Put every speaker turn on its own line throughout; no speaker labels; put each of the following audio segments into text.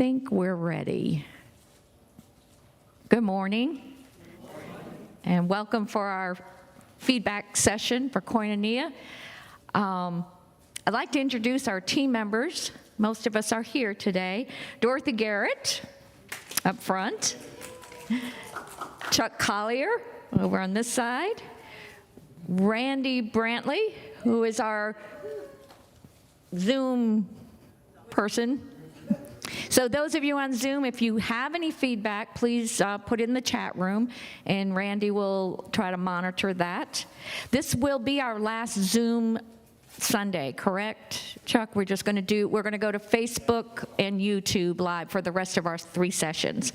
think we're ready. Good morning. And welcome for our feedback session for Koinonia. I'd like to introduce our team members. Most of us are here today. Dorothy Garrett up front. Chuck Collier over on this side. Randy Brantley, who is our Zoom person. So those of you on Zoom, if you have any feedback, please put it in the chat room, and Randy will try to monitor that. This will be our last Zoom Sunday, correct, Chuck? We're going to go to Facebook and YouTube Live for the rest of our 3 sessions.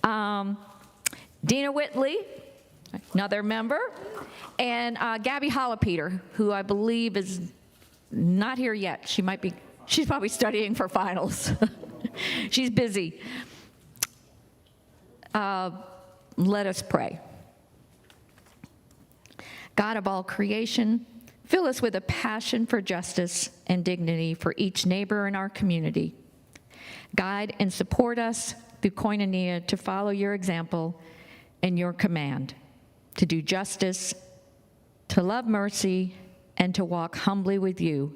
Dina Whitley, another member, and Gabby Hollopeter, who I believe is not here yet. She's probably studying for finals. She's busy. Let us pray. God of all creation, fill us with a passion for justice and dignity for each neighbor in our community. Guide and support us through Koinonia to follow your example and your command, to do justice, to love mercy, and to walk humbly with you.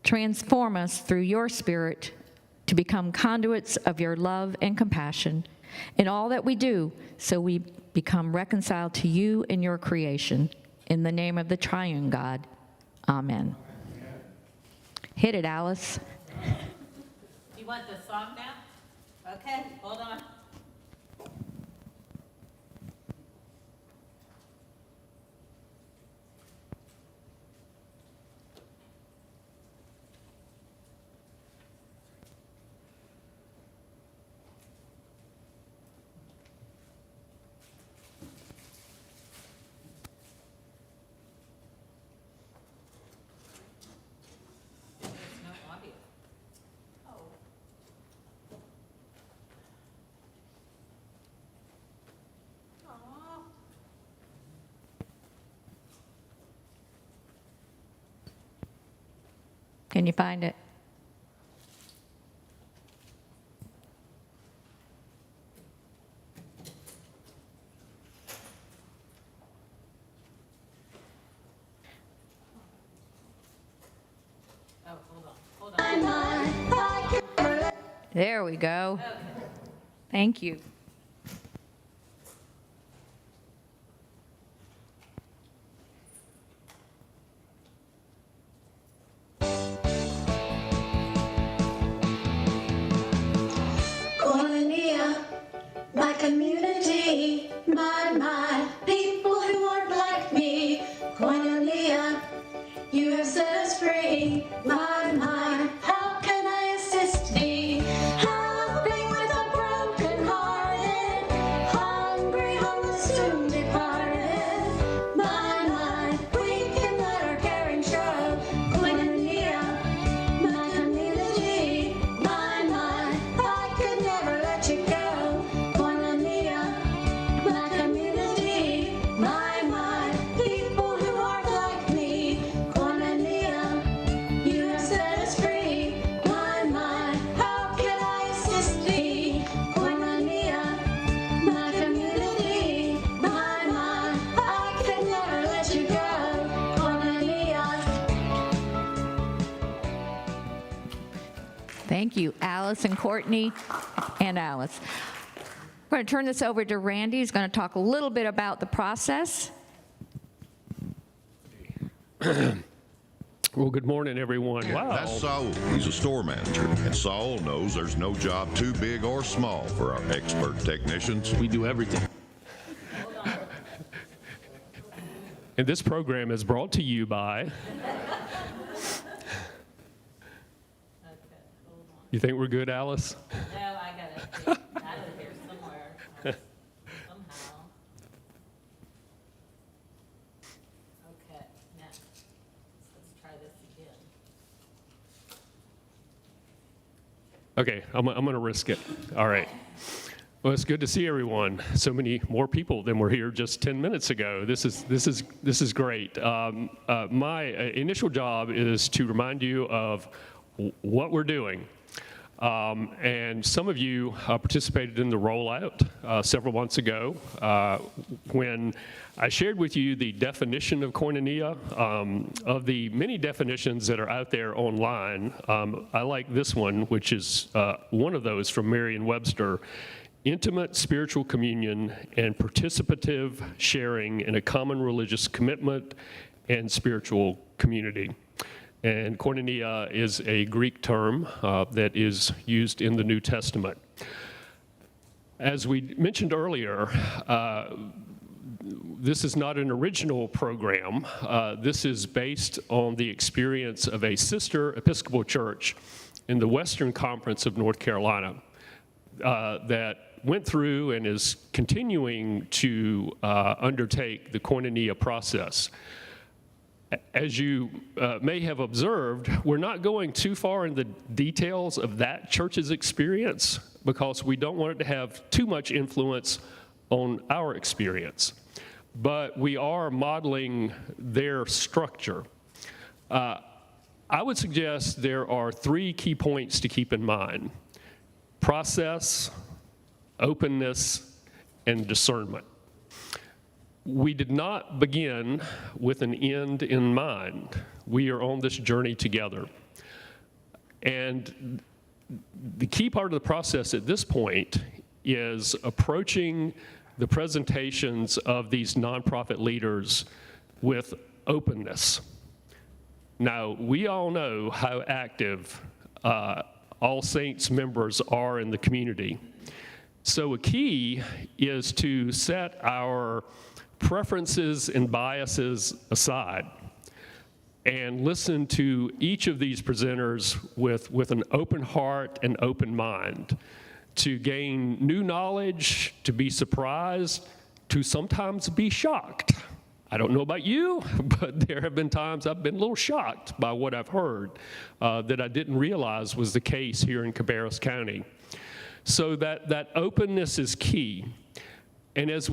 Transform us through your Spirit to become conduits of your love and compassion in all that we do, so we become reconciled to you and your creation. In the name of the triune God, amen. Hit it, Alice.
You want the song now? Okay, hold on.
Can you find it?
Oh, hold on.
There we go.
Okay.
Thank you.
Koinonia, my community, my people who aren't like me. Koinonia, you have set us free. My, how can I assist thee? Helping with the broken-hearted, hungry, homeless, soon departed. My, we can let our caring show. Koinonia, my community, my, I could never let you go. Koinonia, my community, my, people who aren't like me. Koinonia, you have set us free. My, how can I assist thee? Koinonia, my community, my, I could never let you go. Koinonia.
Thank you, Alice and Courtney and Alice. We're going to turn this over to Randy. He's going to talk a little bit about the process.
Well, good morning, everyone. Wow.
That's Saul. He's a store manager, and Saul knows there's no job too big or small for our expert technicians.
We do everything. And this program is brought to you by...
Okay, hold on.
You think we're good, Alice?
No, I gotta get out of here somewhere. Somehow. Okay, now, let's try this again.
Okay, I'm going to risk it. All right. Well, it's good to see everyone. So many more people than were here just 10 minutes ago. This is great. My initial job is to remind you of what we're doing. And some of you participated in the rollout several months ago when I shared with you the definition of koinonia. Of the many definitions that are out there online, I like this one, which is one of those from Merriam-Webster: intimate spiritual communion and participative sharing in a common religious commitment and spiritual community. And koinonia is a Greek term that is used in the New Testament. As we mentioned earlier, this is not an original program. This is based on the experience of a sister Episcopal church in the Western Conference of North Carolina that went through and is continuing to undertake the koinonia process. As you may have observed, we're not going too far in the details of that church's experience because we don't want it to have too much influence on our experience. But we are modeling their structure. I would suggest there are 3 key points to keep in mind: process, openness, and discernment. We did not begin with an end in mind. We are on this journey together. And the key part of the process at this point is approaching the presentations of these nonprofit leaders with openness. Now, we all know how active All Saints members are in the community. So a key is to set our preferences and biases aside and listen to each of these presenters with an open heart and open mind to gain new knowledge, to be surprised, to sometimes be shocked. I don't know about you, but there have been times I've been a little shocked by what I've heard that I didn't realize was the case here in Cabarrus County. So that openness is key. And as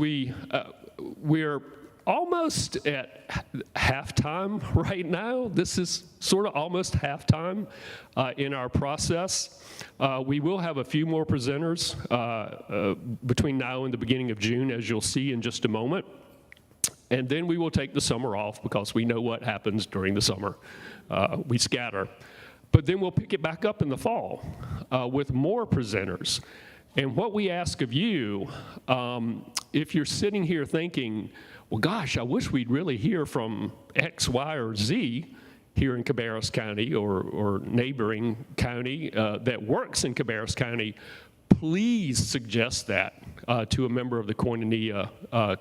we're almost at halftime right now. This is sort of almost halftime in our process. We will have a few more presenters between now and the beginning of June, as you'll see in just a moment. And then we will take the summer off because we know what happens during the summer. We scatter. But then we'll pick it back up in the fall with more presenters. And what we ask of you, if you're sitting here thinking, well, gosh, I wish we'd really hear from X, Y, or Z here in Cabarrus County or neighboring county that works in Cabarrus County, please suggest that to a member of the Koinonia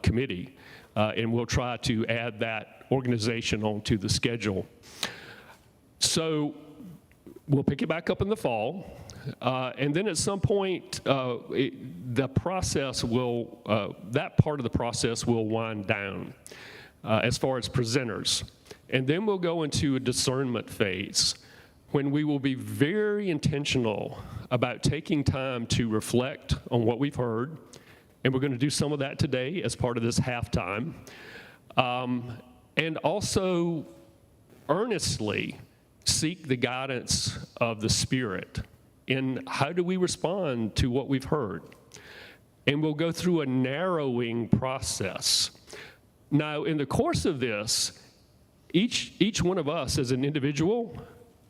committee. And we'll try to add that organization onto the schedule. So we'll pick it back up in the fall. And then at some point, the process will, that part of the process will wind down as far as presenters. And then we'll go into a discernment phase when we will be very intentional about taking time to reflect on what we've heard. And we're going to do some of that today as part of this halftime. And also earnestly seek the guidance of the Spirit in how do we respond to what we've heard. And we'll go through a narrowing process. Now, in the course of this, each one of us as an individual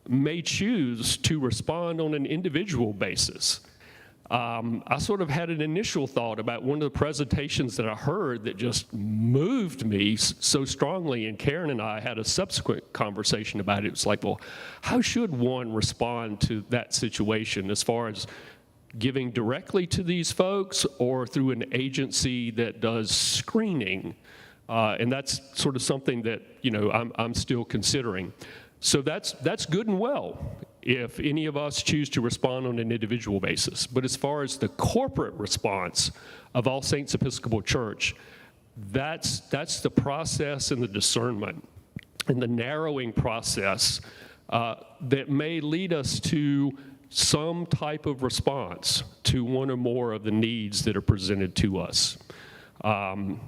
may choose to respond on an individual basis. I sort of had an initial thought about one of the presentations that I heard that just moved me so strongly, and Karen and I had a subsequent conversation about it. It's like, well, how should one respond to that situation as far as giving directly to these folks or through an agency that does screening? And that's sort of something that, you know, I'm still considering. So that's good and well if any of us choose to respond on an individual basis. But as far as the corporate response of All Saints Episcopal Church, that's the process and the discernment and the narrowing process that may lead us to some type of response to one or more of the needs that are presented to us. And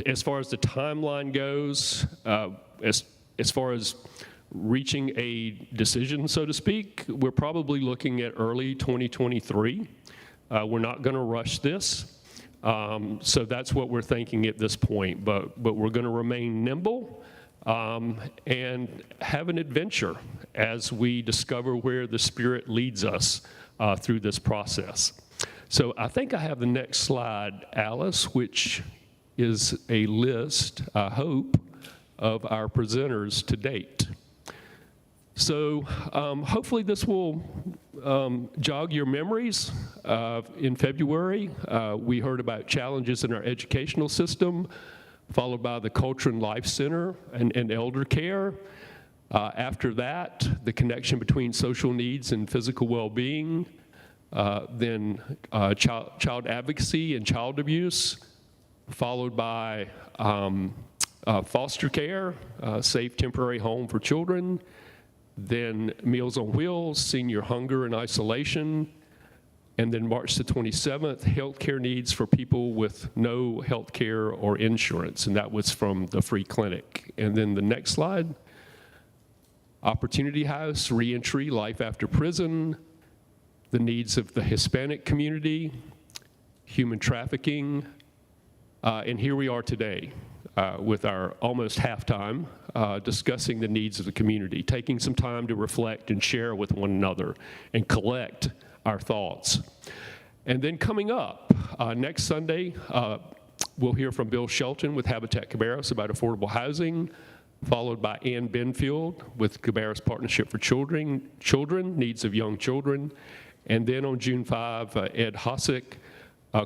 as far as the timeline goes, as far as reaching a decision, so to speak, we're probably looking at early 2023. We're not going to rush this. So that's what we're thinking at this point, but we're going to remain nimble and have an adventure as we discover where the Spirit leads us through this process. So I think I have the next slide, Alice, which is a list, I hope, of our presenters to date. So hopefully this will jog your memories. In February, we heard about challenges in our educational system, followed by the Culture and Life Center and elder care. After that, the connection between social needs and physical well-being, then child advocacy and child abuse, followed by foster care, safe temporary home for children, then Meals on Wheels, senior hunger and isolation, and then March the 27th, healthcare needs for people with no healthcare or insurance, and that was from the free clinic. And then the next slide, Opportunity House, reentry, life after prison, the needs of the Hispanic community, human trafficking, and here we are today. With our almost halftime, discussing the needs of the community, taking some time to reflect and share with one another and collect our thoughts. And then coming up, next Sunday, we'll hear from Bill Shelton with Habitat Cabarrus about affordable housing, followed by Ann Benfield with Cabarrus Partnership for Children, Needs of Young Children, and then on June 5, Ed Hosick,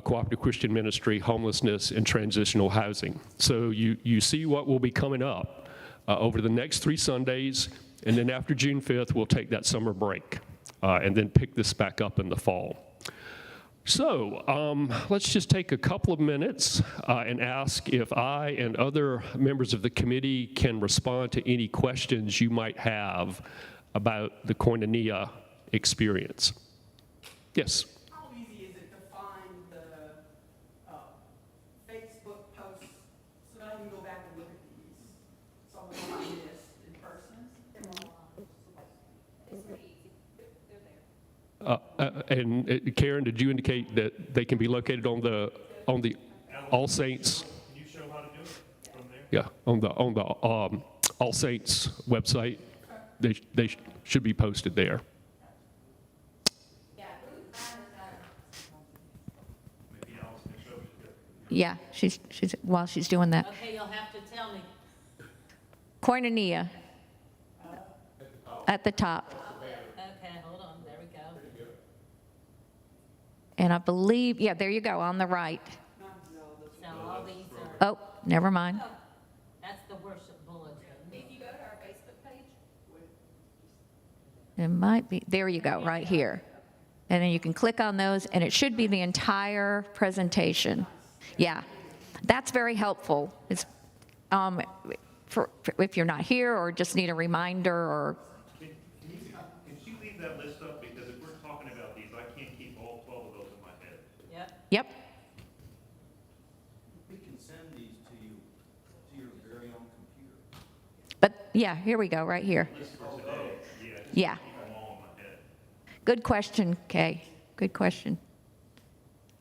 Cooperative Christian Ministry, Homelessness, and Transitional Housing. So you see what will be coming up over the next 3 Sundays, and then after June 5th, we'll take that summer break and then pick this back up in the fall. So let's just take a couple of minutes and ask if I and other members of the committee can respond to any questions you might have about the Koinonia experience. Yes?
How easy is it to find the Facebook posts so that I can go back and look at these? Some of them I missed in person.
And Karen, did you indicate that they can be located on the All Saints?
Can you show how to do it from there?
Yeah, on the All Saints website. They should be posted there.
Yeah, she's while she's doing that.
Okay, you'll have to tell me.
Koinonia at the top.
Okay, hold on, there we go.
And I believe, yeah, there you go, on the right.
So all these are,
Oh, never mind.
that's the worship bulletin.
If you go to our Facebook page,
It might be, there you go, right here. And then you can click on those, and it should be the entire presentation. Yeah, that's very helpful. It's, for if you're not here or just need a reminder or,
Can she leave that list up? Because if we're talking about these, I can't keep all 12 of those in my head.
Yep.
yep,
We can send these to you, to your very own computer.
but yeah, here we go, right here.
List for today, yeah. Just
Yeah.
keep them all in my head.
Good question, Kay. Good question.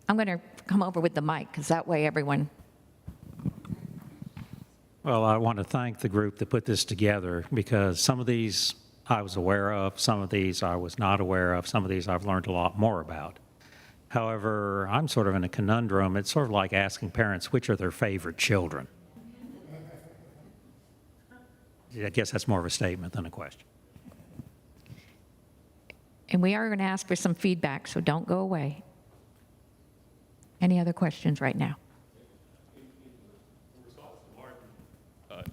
I'm going to come over with the mic, because that way everyone,
Well, I want to thank the group that put this together, because some of these I was aware of, some of these I was not aware of, some of these I've learned a lot more about. However, I'm sort of in a conundrum. It's sort of like asking parents which are their favorite children. I guess that's more of a statement than a question.
and we are going to ask for some feedback, so don't go away. Any other questions right now?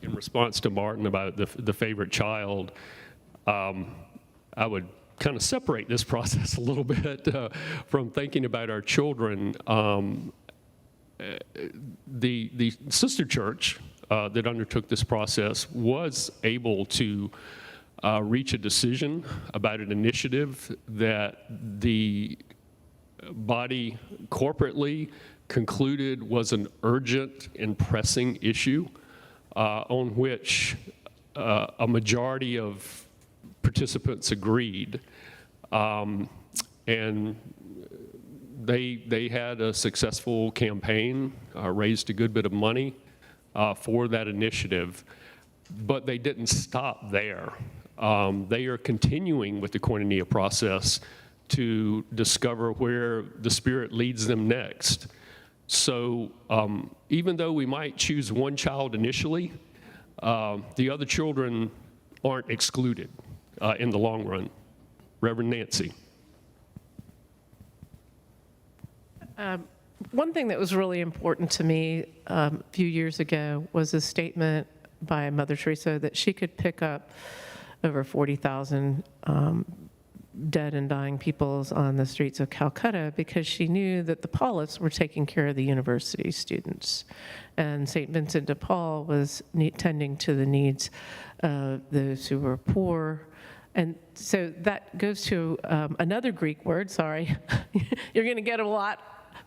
In response to Martin about the favorite child, I would kind of separate this process a little bit from thinking about our children. The sister church that undertook this process was able to reach a decision about an initiative that the body corporately concluded was an urgent and pressing issue on which a majority of participants agreed. And they had a successful campaign, raised a good bit of money for that initiative, but they didn't stop there. They are continuing with the Koinonia process to discover where the Spirit leads them next. So even though we might choose one child initially, the other children aren't excluded in the long run. Reverend Nancy.
One thing that was really important to me a few years ago was a statement by Mother Teresa that she could pick up over 40,000 dead and dying peoples on the streets of Calcutta because she knew that the Paulists were taking care of the university students. And St. Vincent de Paul was tending to the needs of those who were poor. And so that goes to another Greek word, sorry. You're going to get a lot,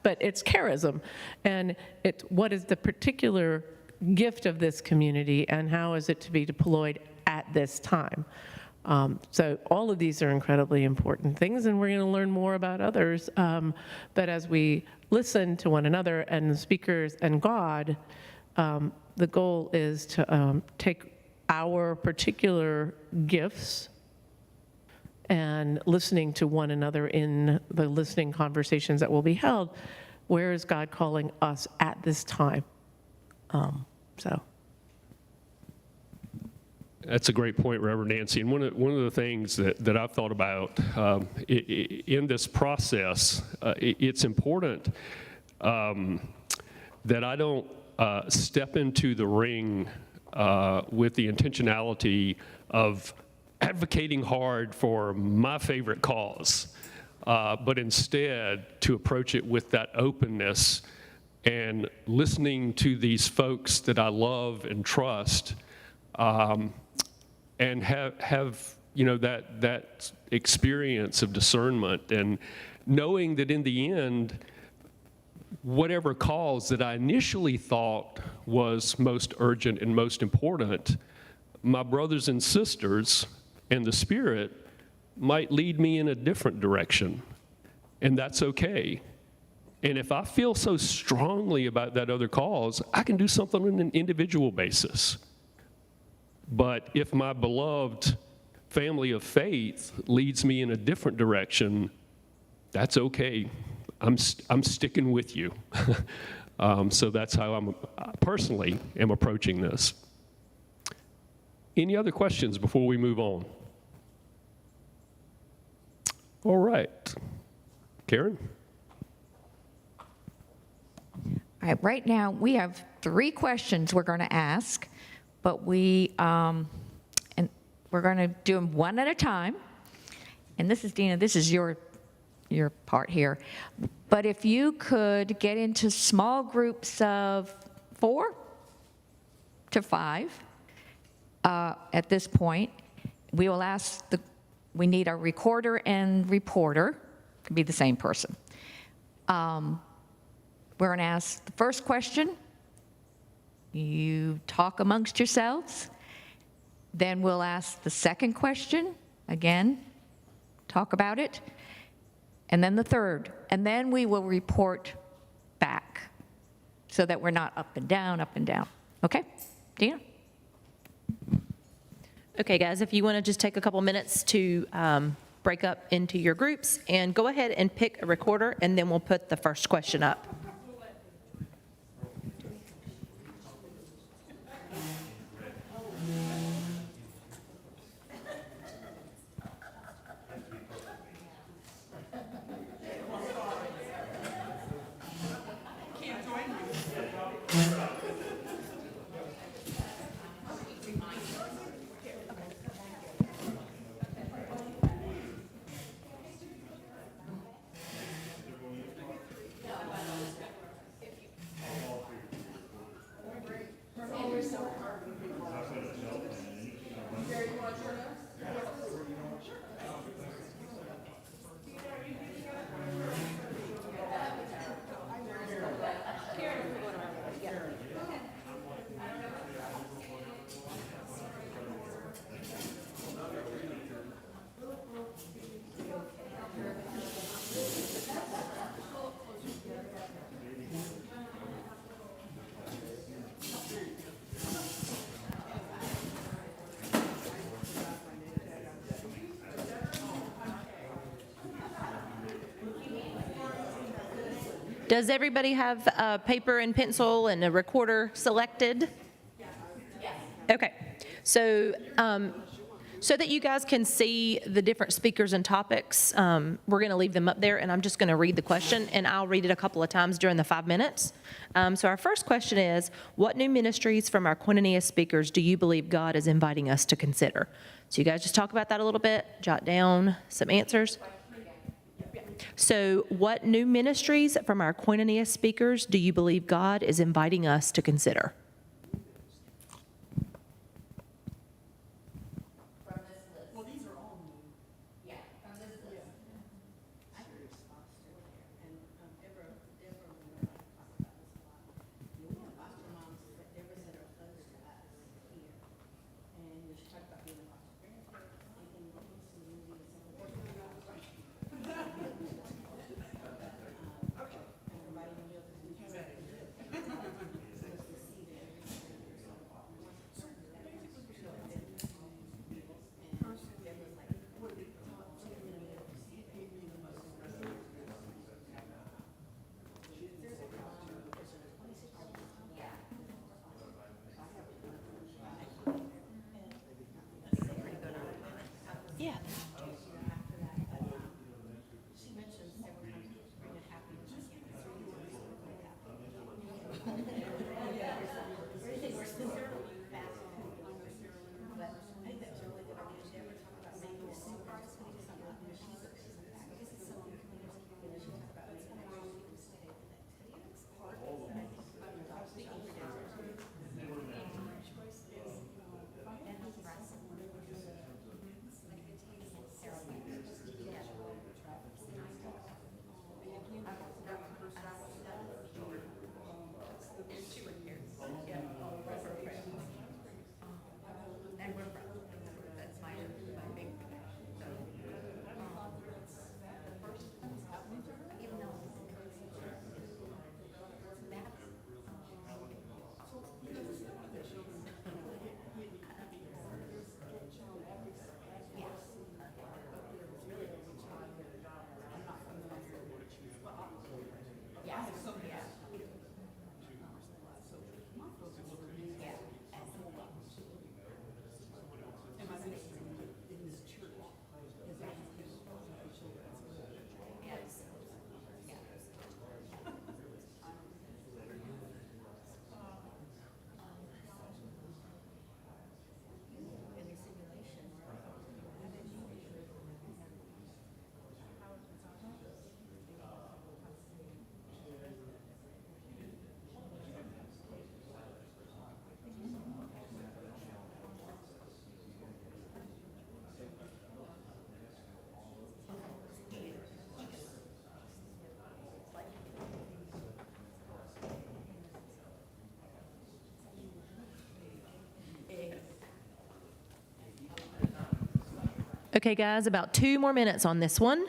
but it's charism. And it's what is the particular gift of this community and how is it to be deployed at this time? So all of these are incredibly important things, and we're going to learn more about others. But as we listen to one another and the speakers and God, the goal is to take our particular gifts and listening to one another in the listening conversations that will be held. Where is God calling us at this time? So.
That's a great point, Reverend Nancy. And one of the things that I've thought about in this process, it's important that I don't step into the ring with the intentionality of advocating hard for my favorite cause, but instead to approach it with that openness and listening to these folks that I love and trust, and have that experience of discernment and knowing that in the end, whatever cause that I initially thought was most urgent and most important, my brothers and sisters and the Spirit might lead me in a different direction, and that's okay. And if I feel so strongly about that other cause, I can do something on an individual basis. But if my beloved family of faith leads me in a different direction, that's okay. I'm sticking with you. So that's how I personally am approaching this. Any other questions before we move on? All right. Karen?
All right, right now, we have 3 questions we're going to ask, but we're going to do them one at a time. And this is, Dina, this is your part here. But if you could get into small groups of 4 to 5 at this point, we will ask we need a recorder and reporter, could be the same person. We're going to ask the first question. You talk amongst yourselves. Then we'll ask the second question. Again, talk about it. And then the third. And then we will report back so that we're not up and down, up and down. Okay? Dina?
Okay, guys, if you want to just take a couple minutes to break up into your groups and go ahead and pick a recorder, and then we'll put the first question up. Does everybody have a paper and pencil and a recorder selected? Okay, so so that you guys can see the different speakers and topics, we're going to leave them up there, and I'm just going to read the question, and I'll read it a couple of times during the 5 minutes. So our first question is, what new ministries from our Koinonia speakers do you believe God is inviting us to consider? So you guys just talk about that a little bit, jot down some answers. So what new ministries from our Koinonia speakers do you believe God is inviting us to consider? Yeah. Okay, guys, about 2 more minutes on this one.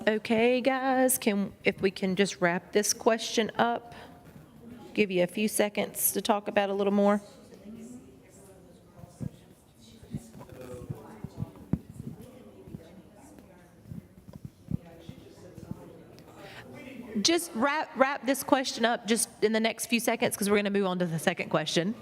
Okay, guys, if we can just wrap this question up, give you a few seconds to talk about a little more. Just wrap this question up just in the next few seconds, because we're going to move on to the second question.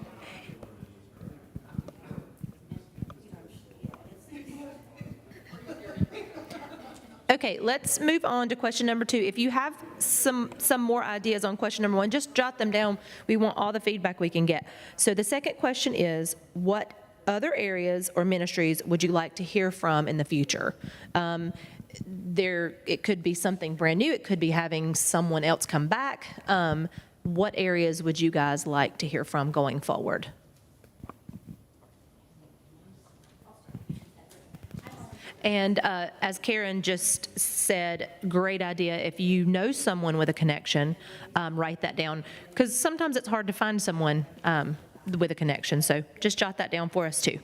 Okay, let's move on to question number 2. If you have some more ideas on question number 1, just jot them down. We want all the feedback we can get. So the second question is, what other areas or ministries would you like to hear from in the future? It could be something brand new. It could be having someone else come back. What areas would you guys like to hear from going forward? And as Karen just said, great idea. If you know someone with a connection, write that down, because sometimes it's hard to find someone with a connection. So just jot that down for us too.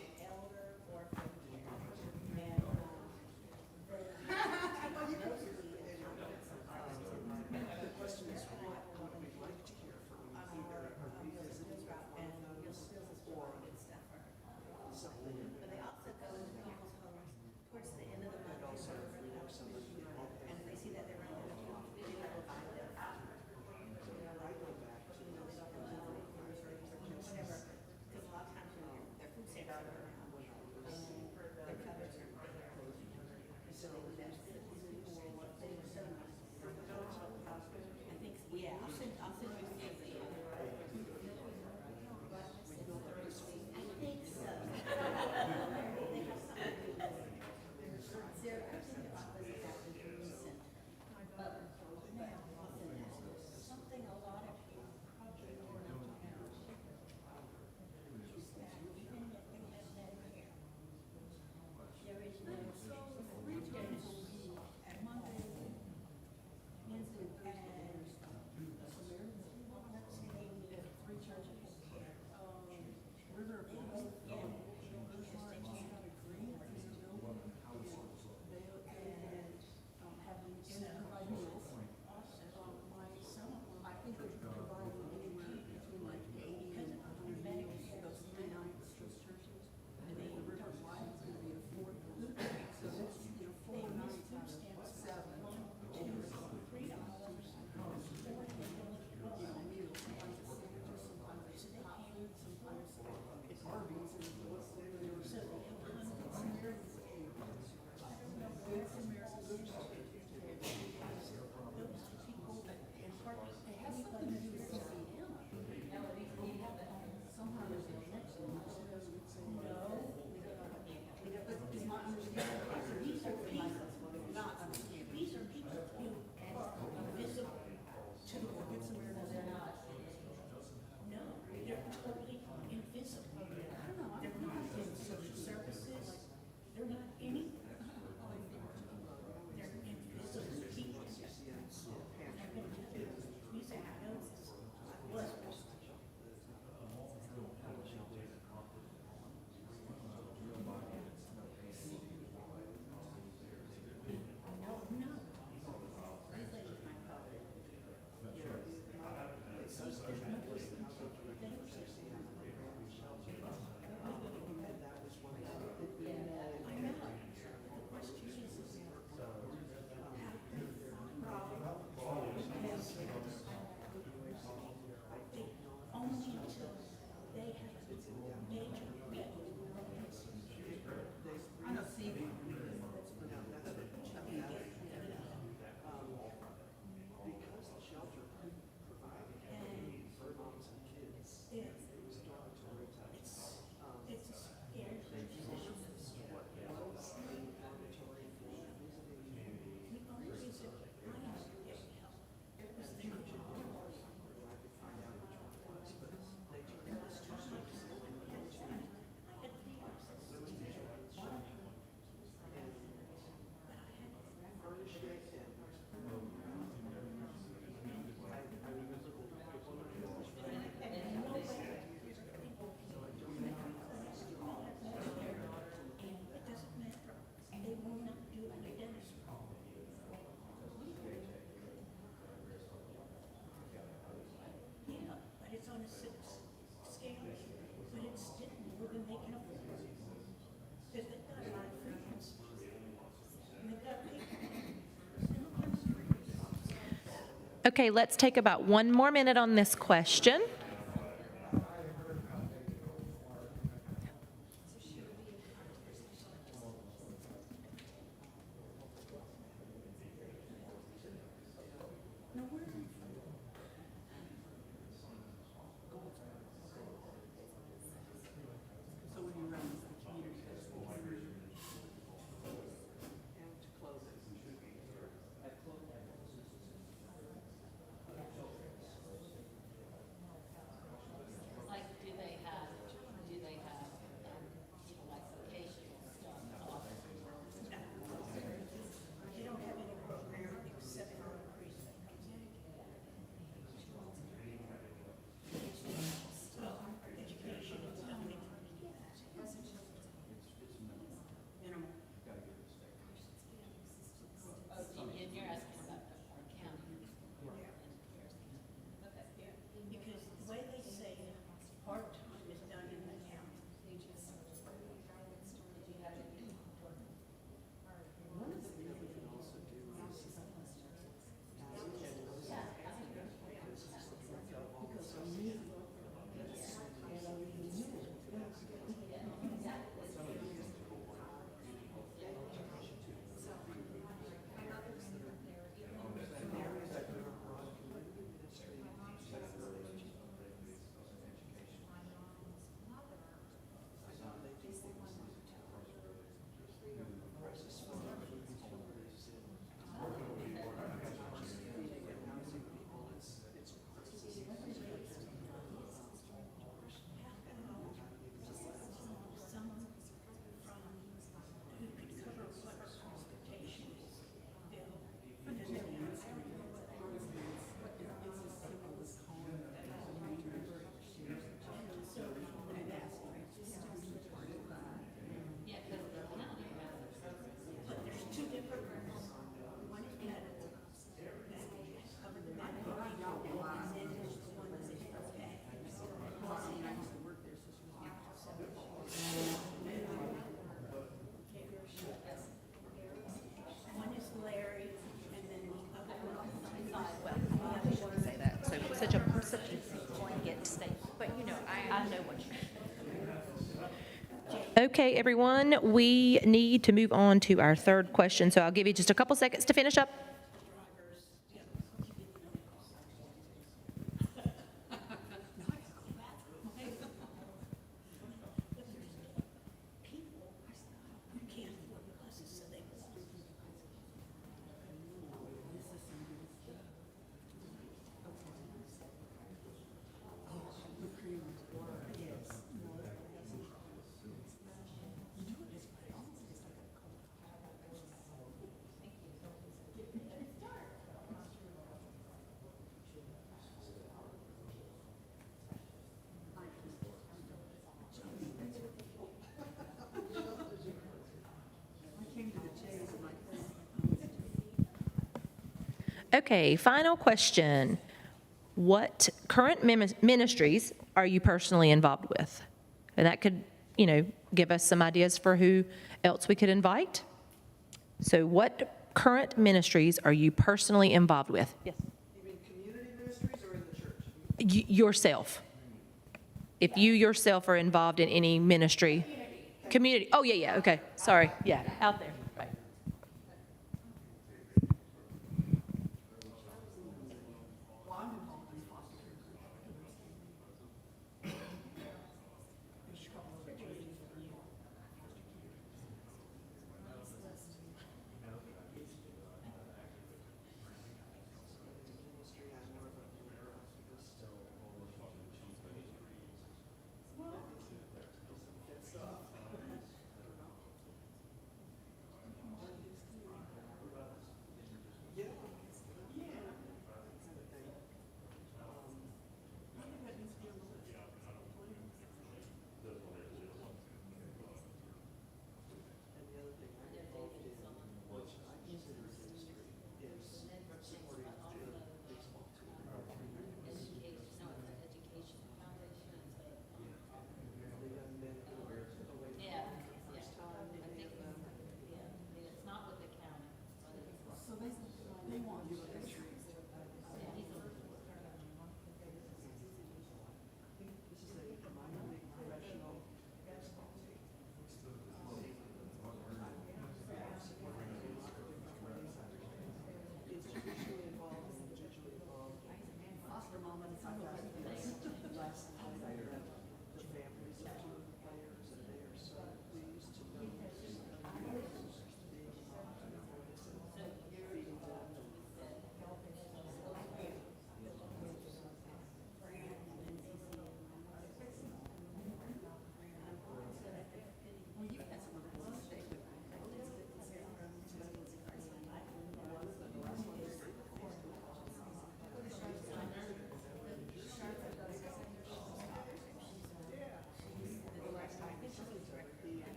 Okay, let's take about 1 more minute on this question.
Because the way they say it, part-time is done in the county. One is Larry, and then the other one.
I didn't want to say that. So such a blanket statement, but you know, I know what you mean. Okay, everyone, we need to move on to our third question, so I'll give you just a couple seconds to finish up. Okay, final question. What current ministries are you personally involved with? And that could, you know, give us some ideas for who else we could invite. So what current ministries are you personally involved with? Yes.
You mean community ministries or in the church?
Yourself. If you yourself are involved in any ministry. Community. Oh, yeah, okay. Sorry. Yeah, out there. Right.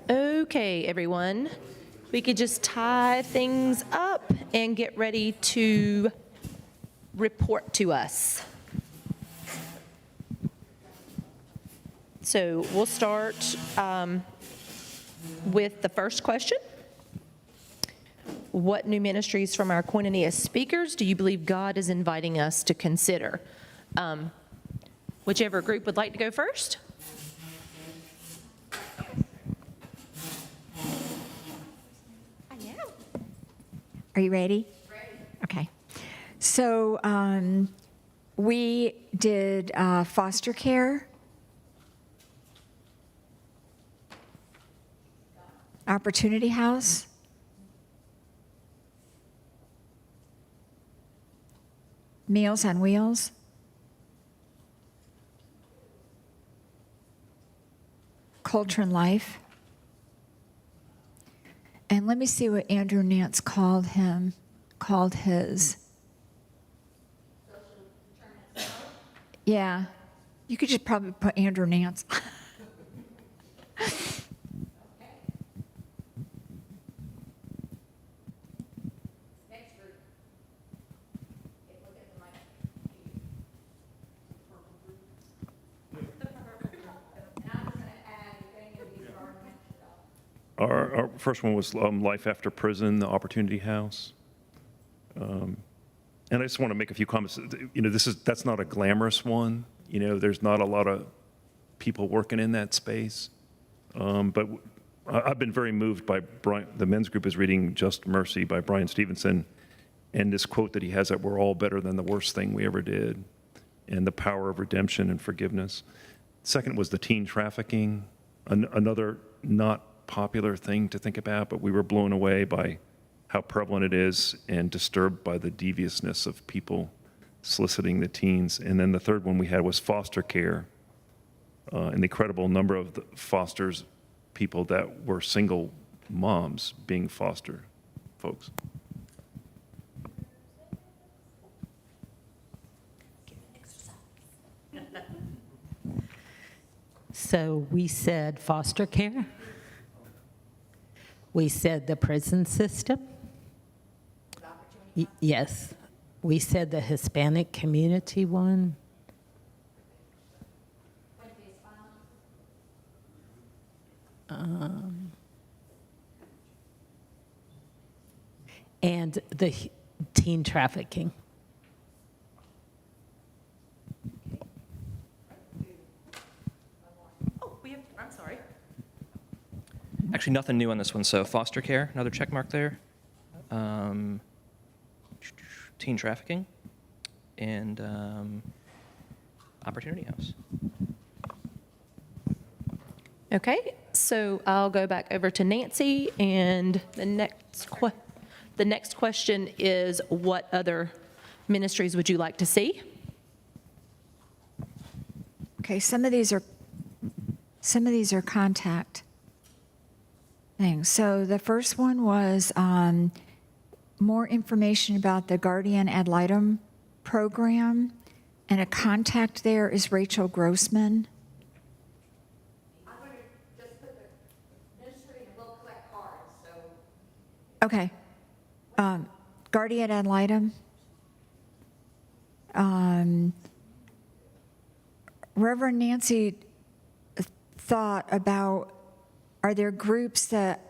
Okay, everyone, we could just tie things up and get ready to report to us. So we'll start with the first question. What new ministries from our Koinonia speakers do you believe God is inviting us to consider? Whichever group would like to go first.
Are you ready? Ready. Okay. So we did foster care, Opportunity House, Meals on Wheels, Culture and Life. And let me see what Andrew Nance called his. Yeah, you could just probably put Andrew Nance.
Our first one was Life After Prison, the Opportunity House. And I just want to make a few comments. You know, that's not a glamorous one. You know, there's not a lot of people working in that space. But I've been very moved by Brian. The men's group is reading Just Mercy by Brian Stevenson, and this quote that he has that we're all better than the worst thing we ever did, and the power of redemption and forgiveness. Second was the teen trafficking, another not popular thing to think about, but we were blown away by how prevalent it is and disturbed by the deviousness of people soliciting the teens. And then the third one we had was foster care, and the incredible number of the fosters, people that were single moms being foster folks.
So we said foster care. We said the prison system. Yes. We said the Hispanic community one. And the teen trafficking.
I'm sorry.
Actually, nothing new on this one. So foster care, another check mark there. Teen trafficking, and Opportunity House.
Okay, so I'll go back over to Nancy, and the next question is, what other ministries would you like to see?
Okay, some of these are contact things. So the first one was more information about the Guardian Ad Litem program, and a contact there is Rachel Grossman.
I'm going to just put the ministry and we'll collect cards, so.
Okay. Guardian Ad Litem. Reverend Nancy thought about, are there groups that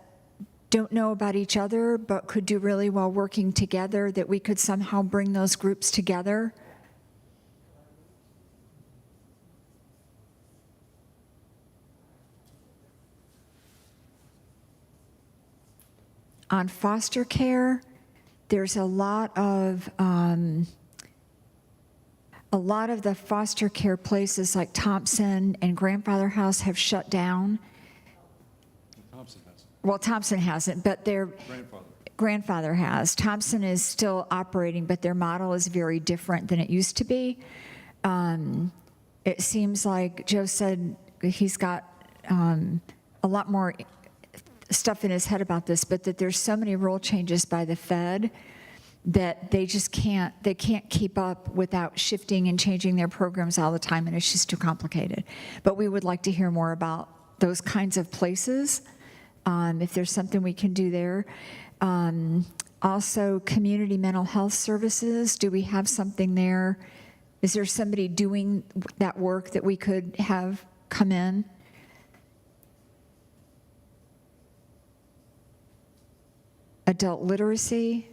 don't know about each other but could do really well working together, that we could somehow bring those groups together? On foster care, there's a lot of the foster care places like Thompson and Grandfather House have shut down. Well, Thompson hasn't, but their grandfather has. Thompson is still operating, but their model is very different than it used to be. It seems like Joe said he's got a lot more stuff in his head about this, but that there's so many rule changes by the Fed that they can't keep up without shifting and changing their programs all the time, and it's just too complicated. But we would like to hear more about those kinds of places if there's something we can do there. Also, community mental health services, do we have something there? Is there somebody doing that work that we could have come in? Adult literacy.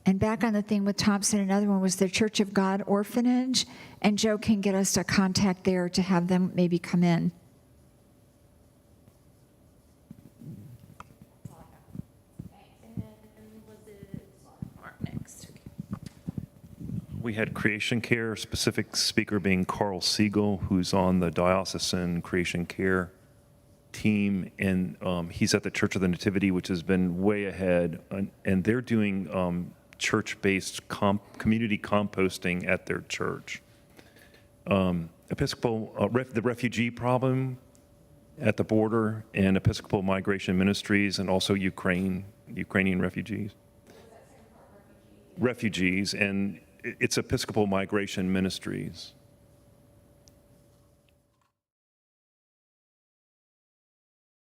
And back on the thing with Thompson, another one was the Church of God Orphanage, and Joe can get us a contact there to have them maybe come in.
We had Creation Care, specific speaker being Carl Siegel, who's on the diocesan Creation Care team, and he's at the Church of the Nativity, which has been way ahead, and they're doing church-based community composting at their church. Episcopal, the refugee problem at the border, and Episcopal Migration Ministries, and also Ukrainian refugees. Refugees, and it's Episcopal Migration Ministries.